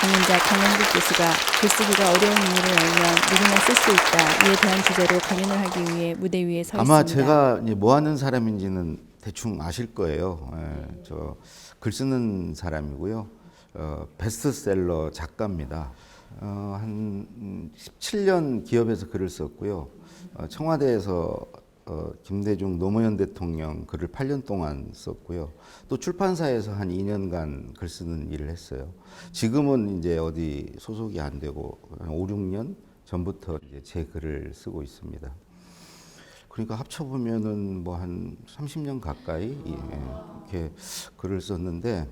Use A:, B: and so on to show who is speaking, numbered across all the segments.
A: 강연자 강영국 교수가 글쓰기가 어려운 이유를 알면 누구나 쓸 수 있다. 이에 대한 주제로 강연을 하기 위해 무대 위에 서
B: 아마
A: 있습니다.
B: 제가 이제 뭐 하는 사람인지는 대충 아실 거예요. 저 글 쓰는 사람이고요. 베스트셀러 작가입니다. 한 17년 기업에서 글을 썼고요. 청와대에서 김대중 노무현 대통령 글을 8년 동안 썼고요. 또 출판사에서 한 2년간 글 쓰는 일을 했어요. 지금은 이제 어디 소속이 안 되고 한 5, 6년 전부터 이제 제 글을 쓰고 있습니다. 그러니까 합쳐보면은 뭐 한 30년 가까이 이렇게 글을 썼는데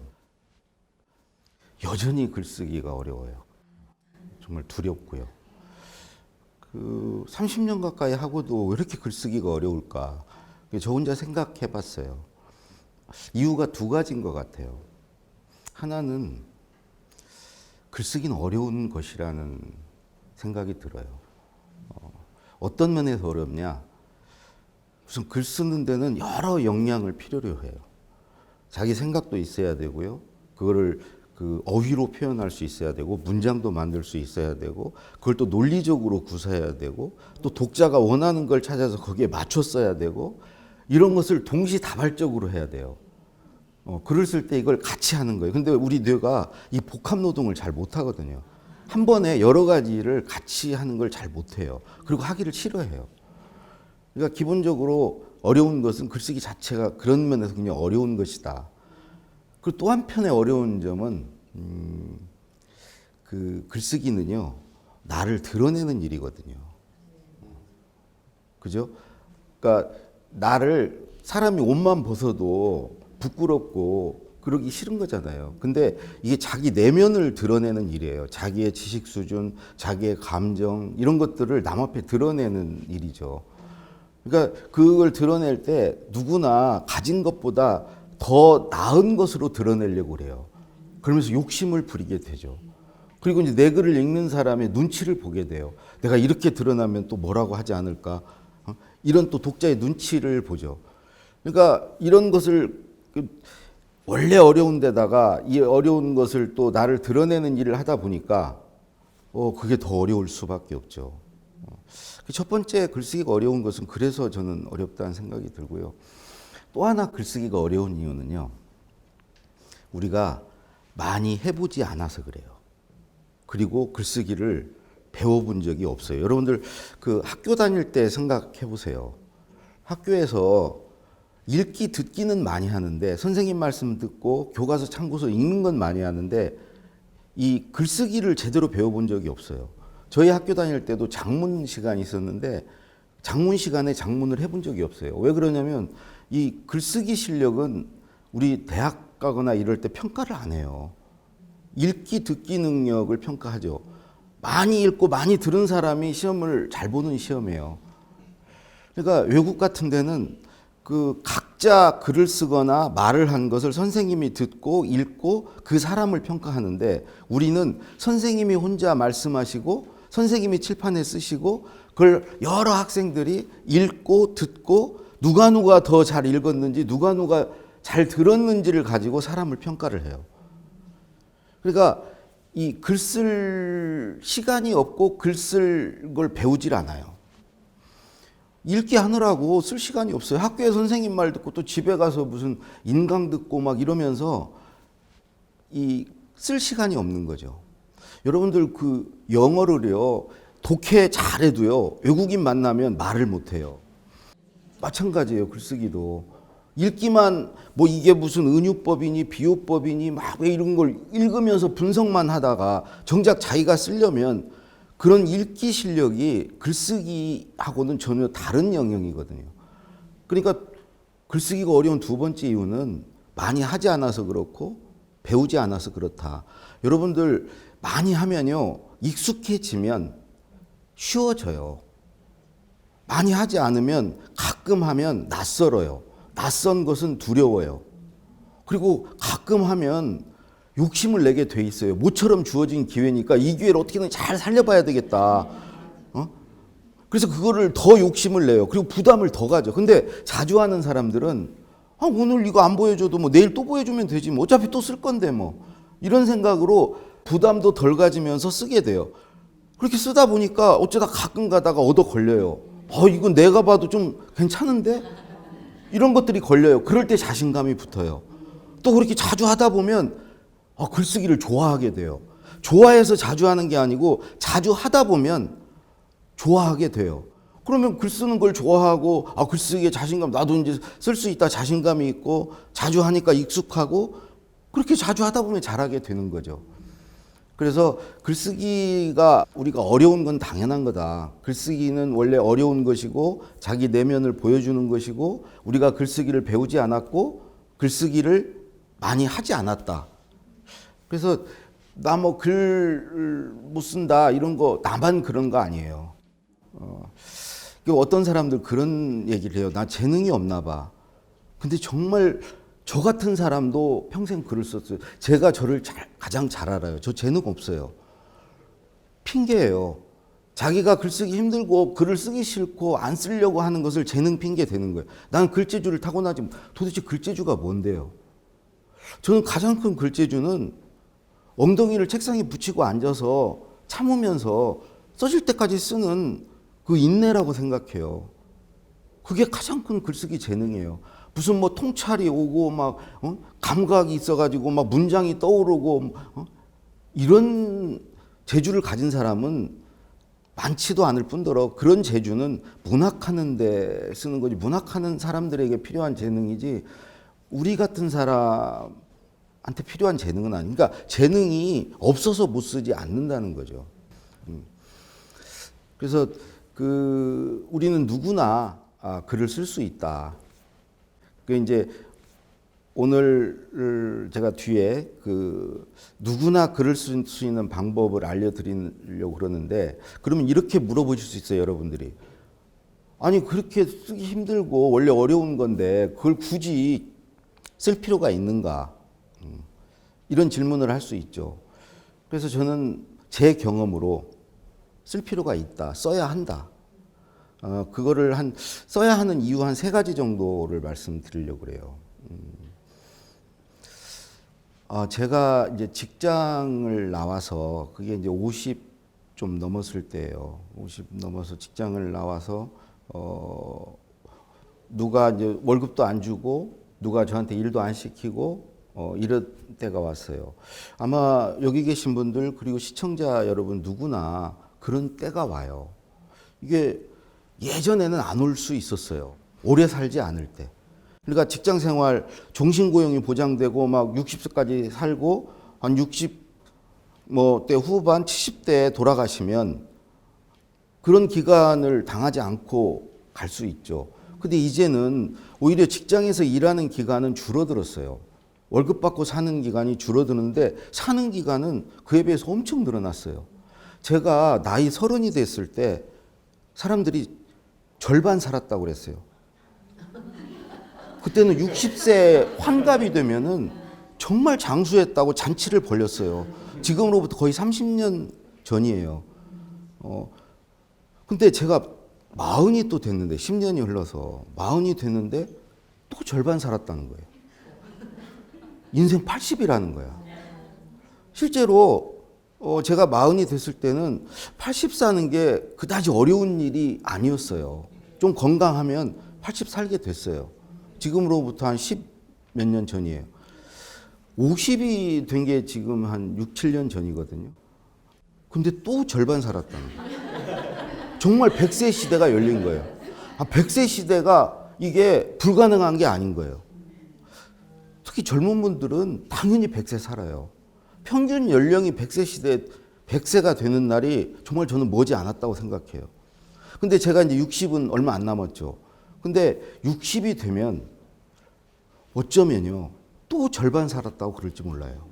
B: 여전히 글쓰기가 어려워요. 정말 두렵고요. 그 30년 가까이 하고도 왜 이렇게 글쓰기가 어려울까? 저 혼자 생각해 봤어요. 이유가 두 가지인 것 같아요. 하나는 글쓰기는 어려운 것이라는 생각이 들어요. 어떤 면에서 어렵냐? 우선 글 쓰는 데는 여러 역량을 필요로 해요. 자기 생각도 있어야 되고요. 그거를 그 어휘로 표현할 수 있어야 되고 문장도 만들 수 있어야 되고 그걸 또 논리적으로 구사해야 되고 또 독자가 원하는 걸 찾아서 거기에 맞춰 써야 되고 이런 것을 동시다발적으로 해야 돼요. 글을 쓸 때 이걸 같이 하는 거예요. 근데 우리 뇌가 이 복합 노동을 잘 못하거든요. 한 번에 여러 가지를 같이 하는 걸 잘 못해요. 그리고 하기를 싫어해요. 그러니까 기본적으로 어려운 것은 글쓰기 자체가 그런 면에서 굉장히 어려운 것이다. 그리고 또 한편의 어려운 점은 그 글쓰기는요 나를 드러내는 일이거든요. 그죠? 그러니까 나를 사람이 옷만 벗어도 부끄럽고 그러기 싫은 거잖아요. 근데 이게 자기 내면을 드러내는 일이에요. 자기의 지식 수준, 자기의 감정 이런 것들을 남 앞에 드러내는 일이죠. 그러니까 그걸 드러낼 때 누구나 가진 것보다 더 나은 것으로 드러내려고 그래요. 그러면서 욕심을 부리게 되죠. 그리고 이제 내 글을 읽는 사람의 눈치를 보게 돼요. 내가 이렇게 드러나면 또 뭐라고 하지 않을까? 이런 또 독자의 눈치를 보죠. 그러니까 이런 것을 원래 어려운 데다가 이 어려운 것을 또 나를 드러내는 일을 하다 보니까 그게 더 어려울 수밖에 없죠. 첫 번째 글쓰기가 어려운 것은 그래서 저는 어렵다는 생각이 들고요. 또 하나 글쓰기가 어려운 이유는요. 우리가 많이 해보지 않아서 그래요. 그리고 글쓰기를 배워본 적이 없어요. 여러분들 그 학교 다닐 때 생각해 보세요. 학교에서 읽기 듣기는 많이 하는데 선생님 말씀 듣고 교과서 참고서 읽는 건 많이 하는데 이 글쓰기를 제대로 배워본 적이 없어요. 저희 학교 다닐 때도 장문 시간이 있었는데 장문 시간에 장문을 해본 적이 없어요. 왜 그러냐면 이 글쓰기 실력은 우리 대학 가거나 이럴 때 평가를 안 해요. 읽기 듣기 능력을 평가하죠. 많이 읽고 많이 들은 사람이 시험을 잘 보는 시험이에요. 그러니까 외국 같은 데는 그 각자 글을 쓰거나 말을 한 것을 선생님이 듣고 읽고 그 사람을 평가하는데 우리는 선생님이 혼자 말씀하시고 선생님이 칠판에 쓰시고 그걸 여러 학생들이 읽고 듣고 누가 더 잘 읽었는지 누가 잘 들었는지를 가지고 사람을 평가를 해요. 그러니까 이 글 쓸 시간이 없고 글 쓸 걸 배우질 않아요. 읽기 하느라고 쓸 시간이 없어요. 학교에 선생님 말 듣고 또 집에 가서 무슨 인강 듣고 막 이러면서 이 쓸 시간이 없는 거죠. 여러분들 그 영어를요 독해 잘해도요 외국인 만나면 말을 못해요. 마찬가지예요. 글쓰기도 읽기만 뭐 이게 무슨 은유법이니 비유법이니 막 왜 이런 걸 읽으면서 분석만 하다가 정작 자기가 쓰려면 그런 읽기 실력이 글쓰기하고는 전혀 다른 영역이거든요. 그러니까 글쓰기가 어려운 두 번째 이유는 많이 하지 않아서 그렇고 배우지 않아서 그렇다. 여러분들 많이 하면요 익숙해지면 쉬워져요. 많이 하지 않으면 가끔 하면 낯설어요. 낯선 것은 두려워요. 그리고 가끔 하면 욕심을 내게 돼 있어요. 모처럼 주어진 기회니까 이 기회를 어떻게든 잘 살려봐야 되겠다. 그래서 그거를 더 욕심을 내요. 그리고 부담을 더 가져. 근데 자주 하는 사람들은 오늘 이거 안 보여줘도 뭐 내일 또 보여주면 되지 뭐 어차피 또 쓸 건데 뭐 이런 생각으로 부담도 덜 가지면서 쓰게 돼요. 그렇게 쓰다 보니까 어쩌다 가끔 가다가 얻어 걸려요. 이건 내가 봐도 좀 괜찮은데? 이런 것들이 걸려요. 그럴 때 자신감이 붙어요. 또 그렇게 자주 하다 보면 글쓰기를 좋아하게 돼요. 좋아해서 자주 하는 게 아니고 자주 하다 보면 좋아하게 돼요. 그러면 글 쓰는 걸 좋아하고 글쓰기에 자신감, 나도 이제 쓸 수 있다 자신감이 있고 자주 하니까 익숙하고 그렇게 자주 하다 보면 잘하게 되는 거죠. 그래서 글쓰기가 우리가 어려운 건 당연한 거다. 글쓰기는 원래 어려운 것이고 자기 내면을 보여주는 것이고 우리가 글쓰기를 배우지 않았고 글쓰기를 많이 하지 않았다. 그래서 나 뭐 글 못 쓴다 이런 거 나만 그런 거 아니에요. 어떤 사람들 그런 얘기를 해요. 나 재능이 없나 봐. 근데 정말 저 같은 사람도 평생 글을 썼어요. 제가 저를 가장 잘 알아요. 저 재능 없어요. 핑계예요. 자기가 글쓰기 힘들고 글을 쓰기 싫고 안 쓰려고 하는 것을 재능 핑계 대는 거예요. 나는 글재주를 타고나지 도대체 글재주가 뭔데요? 저는 가장 큰 글재주는 엉덩이를 책상에 붙이고 앉아서 참으면서 써질 때까지 쓰는 그 인내라고 생각해요. 그게 가장 큰 글쓰기 재능이에요. 무슨 뭐 통찰이 오고 막 감각이 있어가지고 막 문장이 떠오르고 이런 재주를 가진 사람은 많지도 않을 뿐더러 그런 재주는 문학하는 데 쓰는 거지 문학하는 사람들에게 필요한 재능이지 우리 같은 사람한테 필요한 재능은 아니니까 그러니까 재능이 없어서 못 쓰지 않는다는 거죠. 그래서 우리는 누구나 글을 쓸 수 있다. 이제 오늘 제가 뒤에 누구나 글을 쓸 수 있는 방법을 알려드리려고 그러는데 그러면 이렇게 물어보실 수 있어요, 여러분들이. 아니 그렇게 쓰기 힘들고 원래 어려운 건데 그걸 굳이 쓸 필요가 있는가? 이런 질문을 할 수 있죠. 그래서 저는 제 경험으로 쓸 필요가 있다, 써야 한다. 그거를 써야 하는 이유 한 3가지 정도를 말씀드리려고 그래요. 제가 이제 직장을 나와서 그게 이제 50 좀 넘었을 때예요. 50 넘어서 직장을 나와서 누가 이제 월급도 안 주고 누가 저한테 일도 안 시키고 이럴 때가 왔어요. 아마 여기 계신 분들 그리고 시청자 여러분 누구나 그런 때가 와요. 이게 예전에는 안 올 수 있었어요. 오래 살지 않을 때. 그러니까 직장 생활 종신고용이 보장되고 막 60세까지 살고 한 60대 후반 70대에 돌아가시면 그런 기간을 당하지 않고 갈 수 있죠. 근데 이제는 오히려 직장에서 일하는 기간은 줄어들었어요. 월급 받고 사는 기간이 줄어드는데 사는 기간은 그에 비해서 엄청 늘어났어요. 제가 나이 30이 됐을 때 사람들이 절반 살았다고 그랬어요. 그때는 60세 환갑이 되면은 정말 장수했다고 잔치를 벌였어요. 지금으로부터 거의 30년 전이에요. 근데 제가 40이 또 됐는데 10년이 흘러서 40이 됐는데 또 절반 살았다는 거예요. 인생 80이라는 거야. 실제로 제가 40이 됐을 때는 80 사는 게 그다지 어려운 일이 아니었어요. 좀 건강하면 80 살게 됐어요. 지금으로부터 한 10 몇 년 전이에요. 50이 된 게 지금 한 6, 7년 전이거든요. 근데 또 절반 살았다는 거예요. 정말 100세 시대가 열린 거예요. 100세 시대가 이게 불가능한 게 아닌 거예요. 특히 젊은 분들은 당연히 100세 살아요. 평균 연령이 100세 시대 100세가 되는 날이 정말 저는 머지 않았다고 생각해요. 근데 제가 이제 60은 얼마 안 남았죠. 근데 60이 되면 어쩌면요. 또 절반 살았다고 그럴지 몰라요.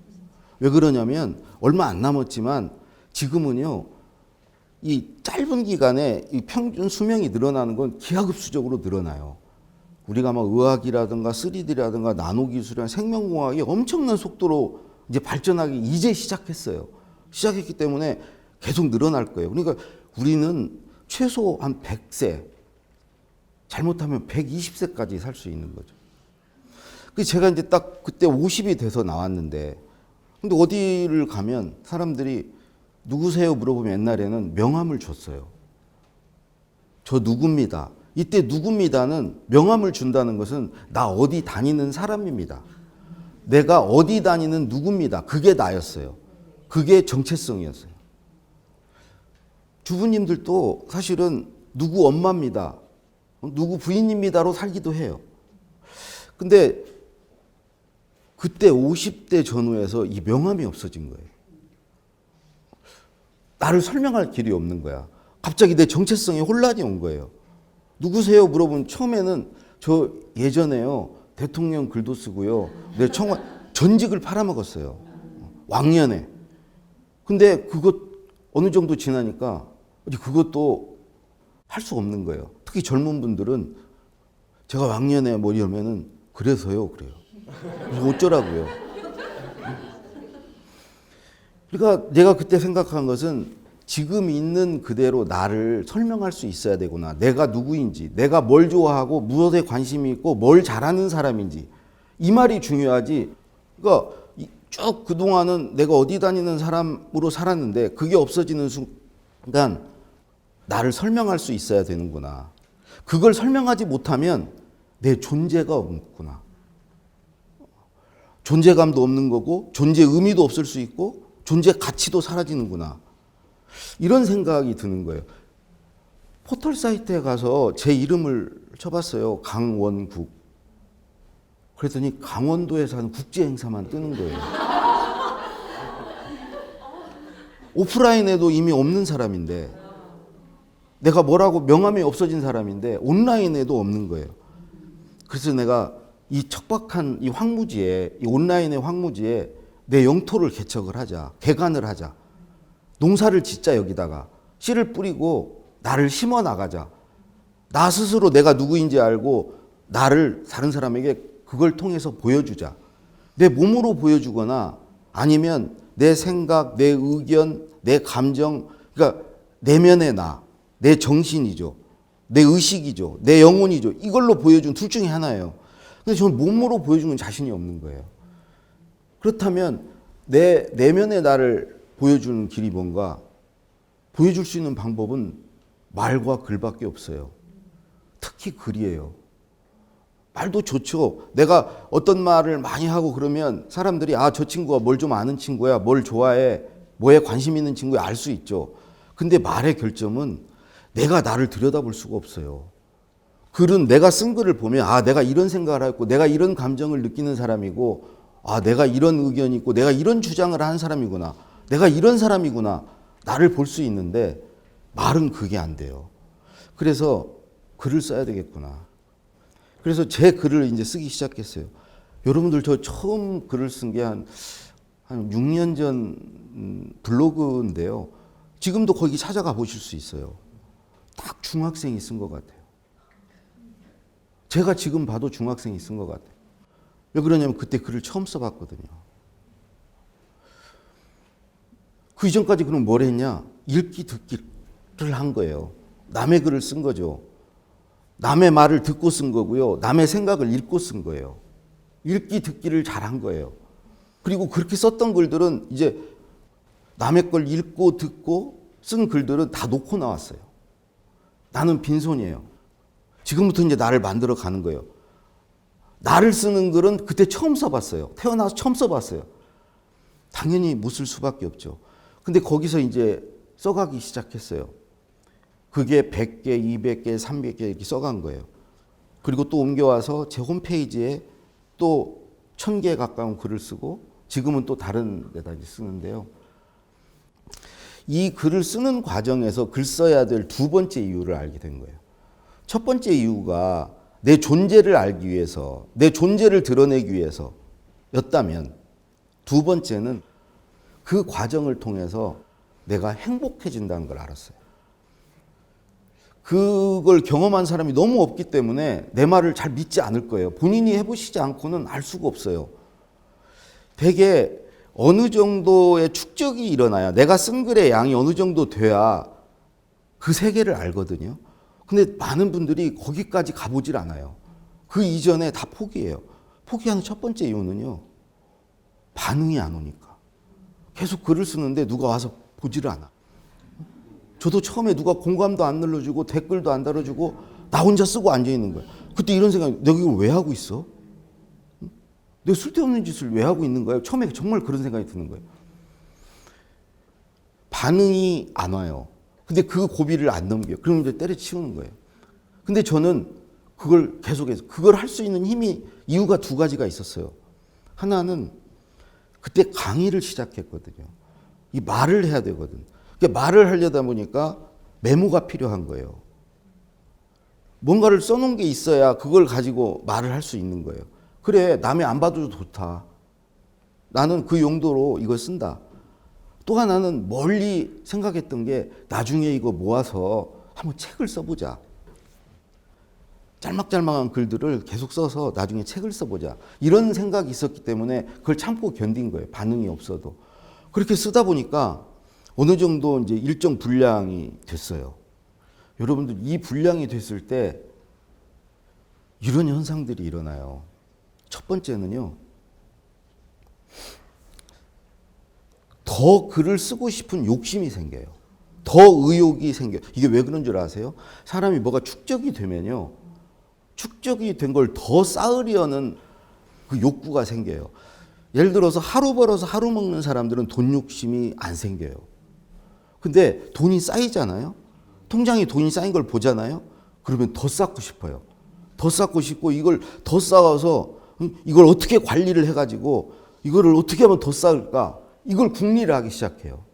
B: 왜 그러냐면 얼마 안 남았지만 지금은요. 이 짧은 기간에 이 평균 수명이 늘어나는 건 기하급수적으로 늘어나요. 우리가 막 의학이라든가 3D라든가 나노기술이나 생명공학이 엄청난 속도로 이제 발전하기 이제 시작했어요. 시작했기 때문에 계속 늘어날 거예요. 그러니까 우리는 최소 한 100세, 잘못하면 120세까지 살 수 있는 거죠. 그래서 제가 이제 딱 그때 50이 돼서 나왔는데 근데 어디를 가면 사람들이 누구세요 물어보면 옛날에는 명함을 줬어요. 저 누굽니다. 이때 누굽니다는 명함을 준다는 것은 나 어디 다니는 사람입니다. 내가 어디 다니는 누굽니다. 그게 나였어요. 그게 정체성이었어요. 주부님들도 사실은 누구 엄마입니다. 누구 부인입니다로 살기도 해요. 근데 그때 50대 전후에서 이 명함이 없어진 거예요. 나를 설명할 길이 없는 거야. 갑자기 내 정체성에 혼란이 온 거예요. 누구세요? 물어보면 처음에는 저 예전에요. 대통령 글도 쓰고요. 내 전직을 팔아먹었어요. 왕년에. 근데 그것 어느 정도 지나니까 그것도 할 수 없는 거예요. 특히 젊은 분들은 제가 왕년에 뭐 이러면은 그래서요. 그래요. 그래서 어쩌라고요. 그러니까 내가 그때 생각한 것은 지금 있는 그대로 나를 설명할 수 있어야 되구나. 내가 누구인지, 내가 뭘 좋아하고 무엇에 관심이 있고 뭘 잘하는 사람인지. 이 말이 중요하지. 그러니까 쭉 그동안은 내가 어디 다니는 사람으로 살았는데 그게 없어지는 순간 나를 설명할 수 있어야 되는구나. 그걸 설명하지 못하면 내 존재가 없구나. 존재감도 없는 거고 존재 의미도 없을 수 있고 존재 가치도 사라지는구나. 이런 생각이 드는 거예요. 포털 사이트에 가서 제 이름을 쳐봤어요. 강원국. 그랬더니 강원도에 사는 국제 행사만 뜨는 거예요. 오프라인에도 이미 없는 사람인데 내가 뭐라고 명함이 없어진 사람인데 온라인에도 없는 거예요. 그래서 내가 이 척박한 이 황무지에, 이 온라인의 황무지에 내 영토를 개척을 하자. 개간을 하자. 농사를 짓자. 여기다가 씨를 뿌리고 나를 심어 나가자. 나 스스로 내가 누구인지 알고 나를 다른 사람에게 그걸 통해서 보여주자. 내 몸으로 보여주거나 아니면 내 생각, 내 의견, 내 감정, 그러니까 내면의 나, 내 정신이죠. 내 의식이죠. 내 영혼이죠. 이걸로 보여준 둘 중에 하나예요. 근데 저는 몸으로 보여주는 자신이 없는 거예요. 그렇다면 내 내면의 나를 보여주는 길이 뭔가? 보여줄 수 있는 방법은 말과 글밖에 없어요. 특히 글이에요. 말도 좋죠. 내가 어떤 말을 많이 하고 그러면 사람들이 저 친구가 뭘 좀 아는 친구야. 뭘 좋아해. 뭐에 관심 있는 친구야. 알 수 있죠. 근데 말의 결점은 내가 나를 들여다볼 수가 없어요. 글은 내가 쓴 글을 보면 내가 이런 생각을 하고 내가 이런 감정을 느끼는 사람이고 내가 이런 의견이 있고 내가 이런 주장을 하는 사람이구나. 내가 이런 사람이구나. 나를 볼 수 있는데 말은 그게 안 돼요. 그래서 글을 써야 되겠구나. 그래서 제 글을 이제 쓰기 시작했어요. 여러분들 저 처음 글을 쓴 게 한 6년 전 블로그인데요. 지금도 거기 찾아가 보실 수 있어요. 딱 중학생이 쓴 것 같아요. 제가 지금 봐도 중학생이 쓴 것 같아요. 왜 그러냐면 그때 글을 처음 써봤거든요. 그 이전까지 그럼 뭘 했냐? 읽기 듣기를 한 거예요. 남의 글을 쓴 거죠. 남의 말을 듣고 쓴 거고요. 남의 생각을 읽고 쓴 거예요. 읽기 듣기를 잘한 거예요. 그리고 그렇게 썼던 글들은 이제 남의 걸 읽고 듣고 쓴 글들은 다 놓고 나왔어요. 나는 빈손이에요. 지금부터 이제 나를 만들어 가는 거예요. 나를 쓰는 글은 그때 처음 써봤어요. 태어나서 처음 써봤어요. 당연히 못 쓸 수밖에 없죠. 근데 거기서 이제 써가기 시작했어요. 그게 100개, 200개, 300개 이렇게 써간 거예요. 그리고 또 옮겨와서 제 홈페이지에 또 1000개 가까운 글을 쓰고 지금은 또 다른 데다 쓰는데요. 이 글을 쓰는 과정에서 글 써야 될 두 번째 이유를 알게 된 거예요. 첫 번째 이유가 내 존재를 알기 위해서, 내 존재를 드러내기 위해서였다면 두 번째는 그 과정을 통해서 내가 행복해진다는 걸 알았어요. 그걸 경험한 사람이 너무 없기 때문에 내 말을 잘 믿지 않을 거예요. 본인이 해보시지 않고는 알 수가 없어요. 되게 어느 정도의 축적이 일어나야, 내가 쓴 글의 양이 어느 정도 돼야 그 세계를 알거든요. 근데 많은 분들이 거기까지 가보질 않아요. 그 이전에 다 포기해요. 포기하는 첫 번째 이유는요, 반응이 안 오니까. 계속 글을 쓰는데 누가 와서 보지를 않아. 저도 처음에 누가 공감도 안 눌러주고 댓글도 안 달아주고 나 혼자 쓰고 앉아있는 거야. 그때 이런 생각이, 내가 이걸 왜 하고 있어? 내가 쓸데없는 짓을 왜 하고 있는 거야? 처음에 정말 그런 생각이 드는 거예요. 반응이 안 와요. 근데 그 고비를 안 넘겨요. 그러면 이제 때려치우는 거예요. 근데 저는 그걸 계속해서, 그걸 할 수 있는 이유가 두 가지가 있었어요. 하나는 그때 강의를 시작했거든요. 이 말을 해야 되거든. 그러니까 말을 하려다 보니까 메모가 필요한 거예요. 뭔가를 써놓은 게 있어야 그걸 가지고 말을 할 수 있는 거예요. 그래, 남이 안 봐도 좋다. 나는 그 용도로 이걸 쓴다. 또 하나는 멀리 생각했던 게 나중에 이거 모아서 한번 책을 써보자. 짤막짤막한 글들을 계속 써서 나중에 책을 써보자. 이런 생각이 있었기 때문에 그걸 참고 견딘 거예요. 반응이 없어도. 그렇게 쓰다 보니까 어느 정도 이제 일정 분량이 됐어요. 여러분들 이 분량이 됐을 때 이런 현상들이 일어나요. 첫 번째는요. 더 글을 쓰고 싶은 욕심이 생겨요. 더 의욕이 생겨요. 이게 왜 그런 줄 아세요? 사람이 뭐가 축적이 되면요. 축적이 된 걸 더 쌓으려는 그 욕구가 생겨요. 예를 들어서 하루 벌어서 하루 먹는 사람들은 돈 욕심이 안 생겨요. 근데 돈이 쌓이잖아요. 통장에 돈이 쌓인 걸 보잖아요. 그러면 더 쌓고 싶어요. 더 쌓고 싶고 이걸 더 쌓아서 이걸 어떻게 관리를 해가지고 이거를 어떻게 하면 더 쌓을까? 이걸 궁리를 하기 시작해요.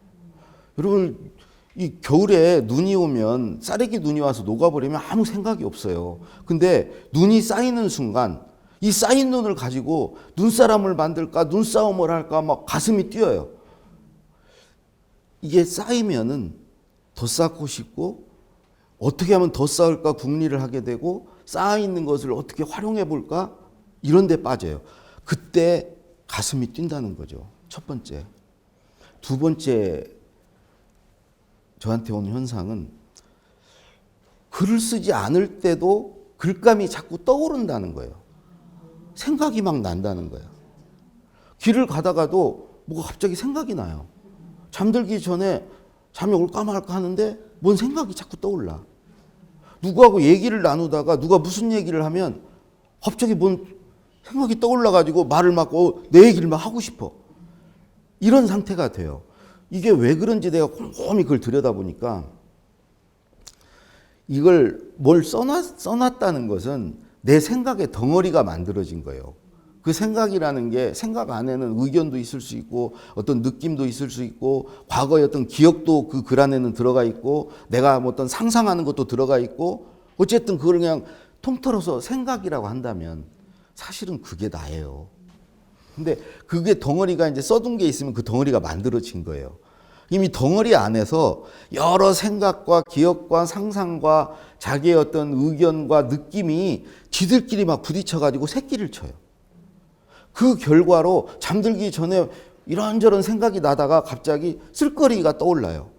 B: 여러분 이 겨울에 눈이 오면 쌀에게 눈이 와서 녹아버리면 아무 생각이 없어요. 근데 눈이 쌓이는 순간 이 쌓인 눈을 가지고 눈사람을 만들까 눈싸움을 할까 막 가슴이 뛰어요. 이게 쌓이면은 더 쌓고 싶고 어떻게 하면 더 쌓을까 궁리를 하게 되고 쌓아있는 것을 어떻게 활용해 볼까 이런 데 빠져요. 그때 가슴이 뛴다는 거죠. 첫 번째. 두 번째 저한테 온 현상은 글을 쓰지 않을 때도 글감이 자꾸 떠오른다는 거예요. 생각이 막 난다는 거예요. 길을 가다가도 뭐가 갑자기 생각이 나요. 잠들기 전에 잠이 올까 말까 하는데 뭔 생각이 자꾸 떠올라. 누구하고 얘기를 나누다가 누가 무슨 얘기를 하면 갑자기 뭔 생각이 떠올라가지고 말을 막 내 얘기를 막 하고 싶어. 이런 상태가 돼요. 이게 왜 그런지 내가 곰곰이 그걸 들여다보니까 이걸 뭘 써놨다는 것은 내 생각의 덩어리가 만들어진 거예요. 그 생각이라는 게 생각 안에는 의견도 있을 수 있고 어떤 느낌도 있을 수 있고 과거의 어떤 기억도 그 글 안에는 들어가 있고 내가 뭐 어떤 상상하는 것도 들어가 있고 어쨌든 그걸 그냥 통틀어서 생각이라고 한다면 사실은 그게 나예요. 근데 그게 덩어리가 이제 써둔 게 있으면 그 덩어리가 만들어진 거예요. 이미 덩어리 안에서 여러 생각과 기억과 상상과 자기의 어떤 의견과 느낌이 지들끼리 막 부딪혀가지고 새끼를 쳐요. 그 결과로 잠들기 전에 이런저런 생각이 나다가 갑자기 쓸거리가 떠올라요.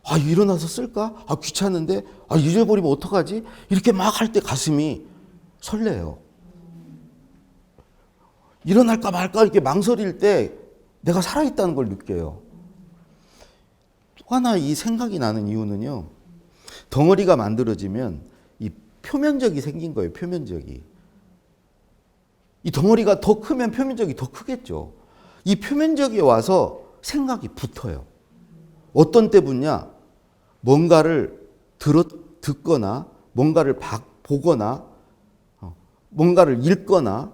B: 아, 일어나서 쓸까? 아, 귀찮은데? 아, 잊어버리면 어떡하지? 이렇게 막 할 때 가슴이 설레요. 일어날까 말까 이렇게 망설일 때 내가 살아있다는 걸 느껴요. 또 하나 이 생각이 나는 이유는요. 덩어리가 만들어지면 이 표면적이 생긴 거예요. 표면적이. 이 덩어리가 더 크면 표면적이 더 크겠죠. 이 표면적이 와서 생각이 붙어요. 어떤 때 붙냐? 뭔가를 듣거나 뭔가를 보거나 뭔가를 읽거나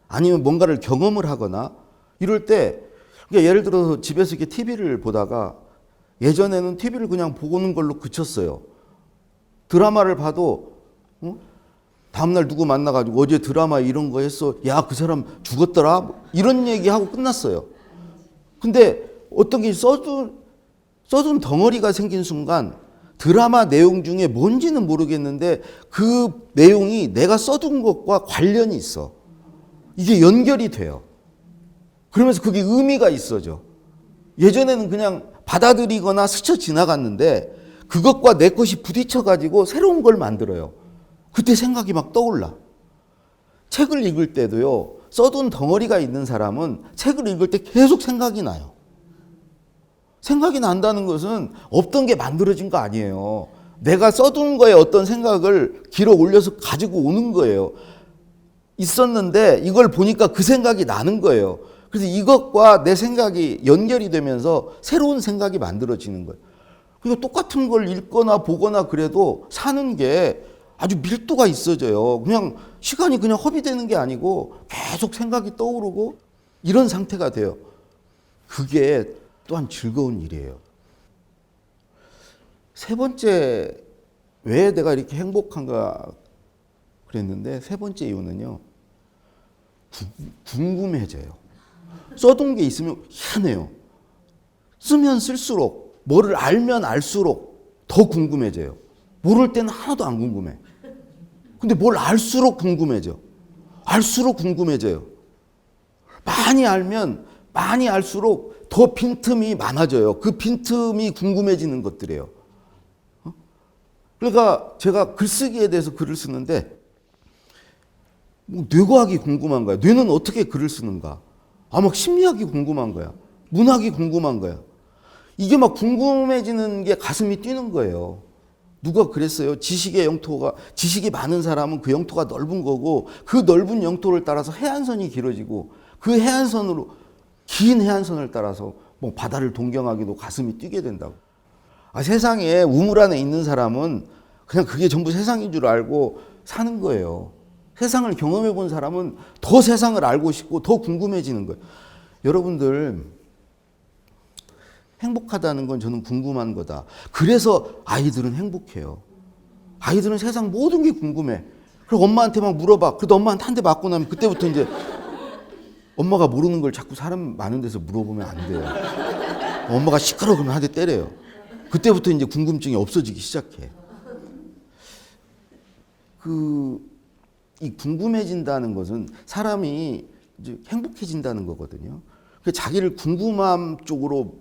B: 아니면 뭔가를 경험을 하거나 이럴 때 그러니까 예를 들어서 집에서 이렇게 TV를 보다가 예전에는 TV를 그냥 보는 걸로 그쳤어요. 드라마를 봐도 다음날 누구 만나가지고 어제 드라마 이런 거 했어. 야, 그 사람 죽었더라. 이런 얘기하고 끝났어요. 근데 어떤 게 써둔 덩어리가 생긴 순간 드라마 내용 중에 뭔지는 모르겠는데 그 내용이 내가 써둔 것과 관련이 있어. 이게 연결이 돼요. 그러면서 그게 의미가 있어져. 예전에는 그냥 받아들이거나 스쳐 지나갔는데 그것과 내 것이 부딪혀가지고 새로운 걸 만들어요. 그때 생각이 막 떠올라. 책을 읽을 때도요. 써둔 덩어리가 있는 사람은 책을 읽을 때 계속 생각이 나요. 생각이 난다는 것은 없던 게 만들어진 거 아니에요. 내가 써둔 거에 어떤 생각을 기록 올려서 가지고 오는 거예요. 있었는데 이걸 보니까 그 생각이 나는 거예요. 그래서 이것과 내 생각이 연결이 되면서 새로운 생각이 만들어지는 거예요. 그러니까 똑같은 걸 읽거나 보거나 그래도 사는 게 아주 밀도가 있어져요. 그냥 시간이 그냥 허비되는 게 아니고 계속 생각이 떠오르고 이런 상태가 돼요. 그게 또한 즐거운 일이에요. 세 번째, 왜 내가 이렇게 행복한가 그랬는데, 세 번째 이유는요, 궁금해져요. 써둔 게 있으면 희한해요. 쓰면 쓸수록, 뭐를 알면 알수록 더 궁금해져요. 모를 때는 하나도 안 궁금해. 근데 뭘 알수록 궁금해져. 알수록 궁금해져요. 많이 알면 많이 알수록 더 빈틈이 많아져요. 그 빈틈이 궁금해지는 것들이에요. 그러니까 제가 글쓰기에 대해서 글을 쓰는데 뭐 뇌과학이 궁금한 거야. 뇌는 어떻게 글을 쓰는가. 막 심리학이 궁금한 거야. 문학이 궁금한 거야. 이게 막 궁금해지는 게 가슴이 뛰는 거예요. 누가 그랬어요. 지식이 많은 사람은 그 영토가 넓은 거고 그 넓은 영토를 따라서 해안선이 길어지고 그 긴 해안선을 따라서 뭐 바다를 동경하기도 가슴이 뛰게 된다고. 세상에 우물 안에 있는 사람은 그냥 그게 전부 세상인 줄 알고 사는 거예요. 세상을 경험해 본 사람은 더 세상을 알고 싶고 더 궁금해지는 거예요. 여러분들 행복하다는 건 저는 궁금한 거다. 그래서 아이들은 행복해요. 아이들은 세상 모든 게 궁금해. 그리고 엄마한테 막 물어봐. 그래도 엄마한테 한 대 맞고 나면 그때부터 이제 엄마가 모르는 걸 자꾸 사람 많은 데서 물어보면 안 돼요. 엄마가 시끄러워 그러면 한 대 때려요. 그때부터 이제 궁금증이 없어지기 시작해. 이 궁금해진다는 것은 사람이 이제 행복해진다는 거거든요. 그러니까 자기를 궁금함 쪽으로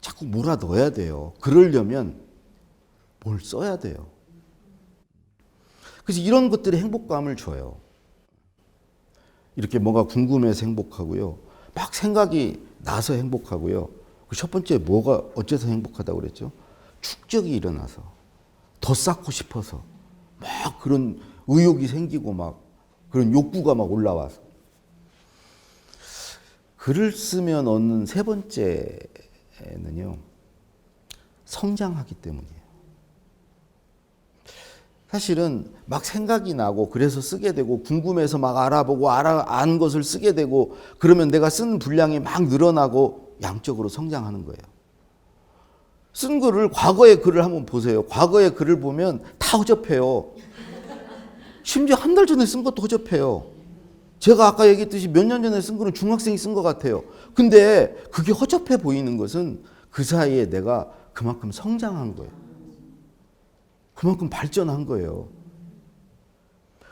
B: 자꾸 몰아 넣어야 돼요. 그러려면 뭘 써야 돼요. 그래서 이런 것들이 행복감을 줘요. 이렇게 뭔가 궁금해서 행복하고요. 막 생각이 나서 행복하고요. 첫 번째 뭐가 어째서 행복하다고 그랬죠? 축적이 일어나서 더 쌓고 싶어서 막 그런 의욕이 생기고 막 그런 욕구가 막 올라와서. 글을 쓰면 얻는 세 번째는요, 성장하기 때문이에요. 사실은 막 생각이 나고 그래서 쓰게 되고 궁금해서 막 알아보고 안 것을 쓰게 되고 그러면 내가 쓴 분량이 막 늘어나고 양적으로 성장하는 거예요. 쓴 글을, 과거의 글을 한번 보세요. 과거의 글을 보면 다 허접해요. 심지어 한 달 전에 쓴 것도 허접해요. 제가 아까 얘기했듯이 몇 년 전에 쓴 글은 중학생이 쓴 것 같아요. 근데 그게 허접해 보이는 것은 그 사이에 내가 그만큼 성장한 거예요. 그만큼 발전한 거예요.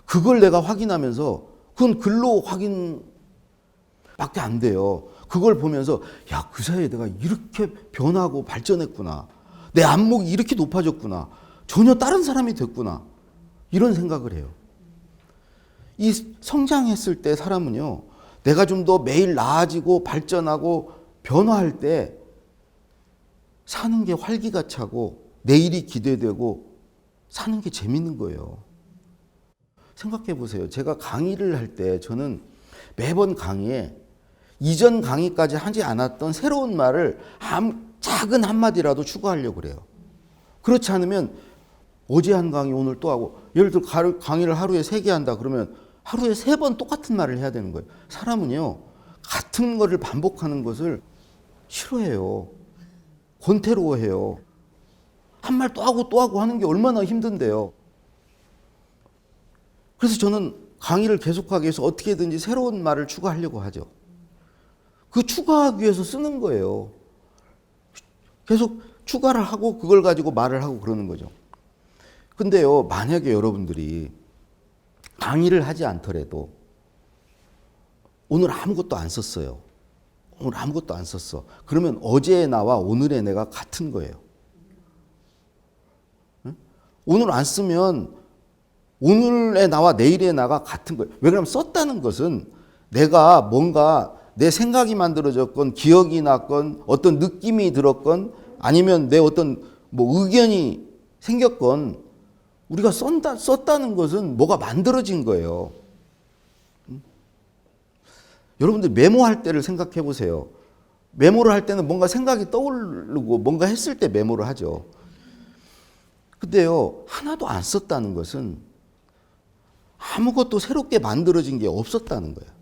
B: 그걸 내가 확인하면서 그건 글로 확인밖에 안 돼요. 그걸 보면서 야, 그 사이에 내가 이렇게 변하고 발전했구나. 내 안목이 이렇게 높아졌구나. 전혀 다른 사람이 됐구나. 이런 생각을 해요. 이 성장했을 때 사람은요, 내가 좀 더 매일 나아지고 발전하고 변화할 때 사는 게 활기가 차고 내일이 기대되고 사는 게 재밌는 거예요. 생각해 보세요. 제가 강의를 할 때 저는 매번 강의에 이전 강의까지 하지 않았던 새로운 말을 작은 한마디라도 추가하려고 그래요. 그렇지 않으면 어제 한 강의 오늘 또 하고, 예를 들어 강의를 하루에 3개 한다 그러면 하루에 3번 똑같은 말을 해야 되는 거예요. 사람은요, 같은 거를 반복하는 것을 싫어해요. 권태로워해요. 한 말 또 하고 하는 게 얼마나 힘든데요. 그래서 저는 강의를 계속하기 위해서 어떻게든지 새로운 말을 추가하려고 하죠. 그 추가하기 위해서 쓰는 거예요. 계속 추가를 하고 그걸 가지고 말을 하고 그러는 거죠. 근데요, 만약에 여러분들이 강의를 하지 않더라도 오늘 아무것도 안 썼어요. 오늘 아무것도 안 썼어. 그러면 어제의 나와 오늘의 내가 같은 거예요. 오늘 안 쓰면 오늘의 나와 내일의 나가 같은 거예요. 왜 그러면 썼다는 것은 내가 뭔가 내 생각이 만들어졌건 기억이 났건 어떤 느낌이 들었건 아니면 내 어떤 뭐 의견이 생겼건 우리가 썼다는 것은 뭐가 만들어진 거예요. 여러분들 메모할 때를 생각해 보세요. 메모를 할 때는 뭔가 생각이 떠오르고 뭔가 했을 때 메모를 하죠. 근데요, 하나도 안 썼다는 것은 아무것도 새롭게 만들어진 게 없었다는 거예요.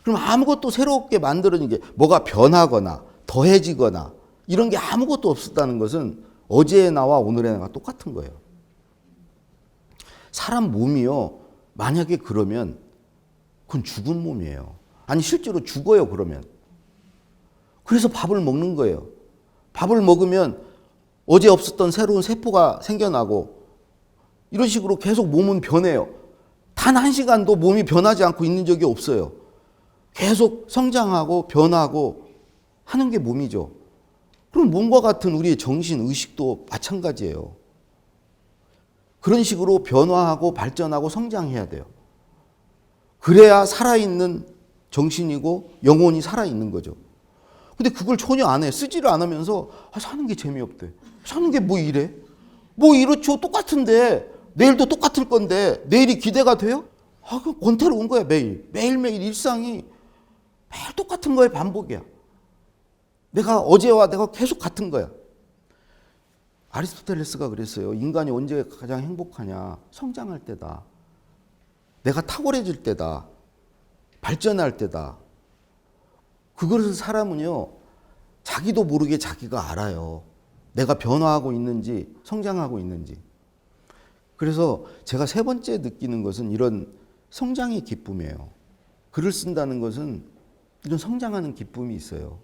B: 그럼 아무것도 새롭게 만들어진 게 뭐가 변하거나 더해지거나 이런 게 아무것도 없었다는 것은 어제의 나와 오늘의 나가 똑같은 거예요. 사람 몸이요, 만약에 그러면 그건 죽은 몸이에요. 아니 실제로 죽어요 그러면. 그래서 밥을 먹는 거예요. 밥을 먹으면 어제 없었던 새로운 세포가 생겨나고 이런 식으로 계속 몸은 변해요. 단 한 시간도 몸이 변하지 않고 있는 적이 없어요. 계속 성장하고 변하고 하는 게 몸이죠. 그럼 몸과 같은 우리의 정신, 의식도 마찬가지예요. 그런 식으로 변화하고 발전하고 성장해야 돼요. 그래야 살아있는 정신이고 영혼이 살아있는 거죠. 근데 그걸 전혀 안 해. 쓰지를 않으면서 사는 게 재미없대. 사는 게 뭐 이래? 뭐 이렇죠. 똑같은데 내일도 똑같을 건데 내일이 기대가 돼요? 그 권태로운 거야 매일. 매일매일 일상이 매일 똑같은 거에 반복이야. 내가 어제와 내가 계속 같은 거야. 아리스토텔레스가 그랬어요. 인간이 언제 가장 행복하냐? 성장할 때다. 내가 탁월해질 때다. 발전할 때다. 그것을 사람은요, 자기도 모르게 자기가 알아요. 내가 변화하고 있는지, 성장하고 있는지. 그래서 제가 세 번째 느끼는 것은 이런 성장의 기쁨이에요. 글을 쓴다는 것은 이런 성장하는 기쁨이 있어요.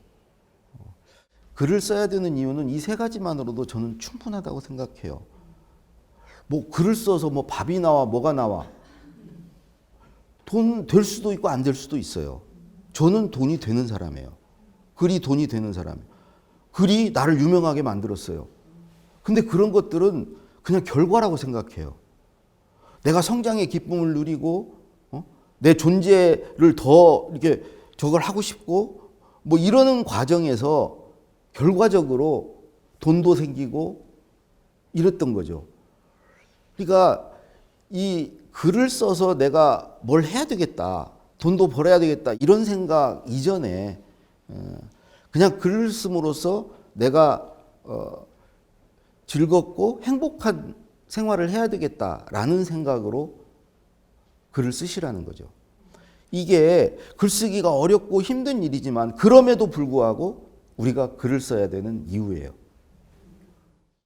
B: 글을 써야 되는 이유는 이 세 가지만으로도 저는 충분하다고 생각해요. 뭐 글을 써서 뭐 밥이 나와 뭐가 나와. 돈 될 수도 있고 안 될 수도 있어요. 저는 돈이 되는 사람이에요. 글이 돈이 되는 사람이에요. 글이 나를 유명하게 만들었어요. 근데 그런 것들은 그냥 결과라고 생각해요. 내가 성장의 기쁨을 누리고 내 존재를 더 이렇게 저걸 하고 싶고 뭐 이러는 과정에서 결과적으로 돈도 생기고 이랬던 거죠. 그러니까 이 글을 써서 내가 뭘 해야 되겠다, 돈도 벌어야 되겠다 이런 생각 이전에 그냥 글을 씀으로써 내가 즐겁고 행복한 생활을 해야 되겠다라는 생각으로 글을 쓰시라는 거죠. 이게 글쓰기가 어렵고 힘든 일이지만 그럼에도 불구하고 우리가 글을 써야 되는 이유예요.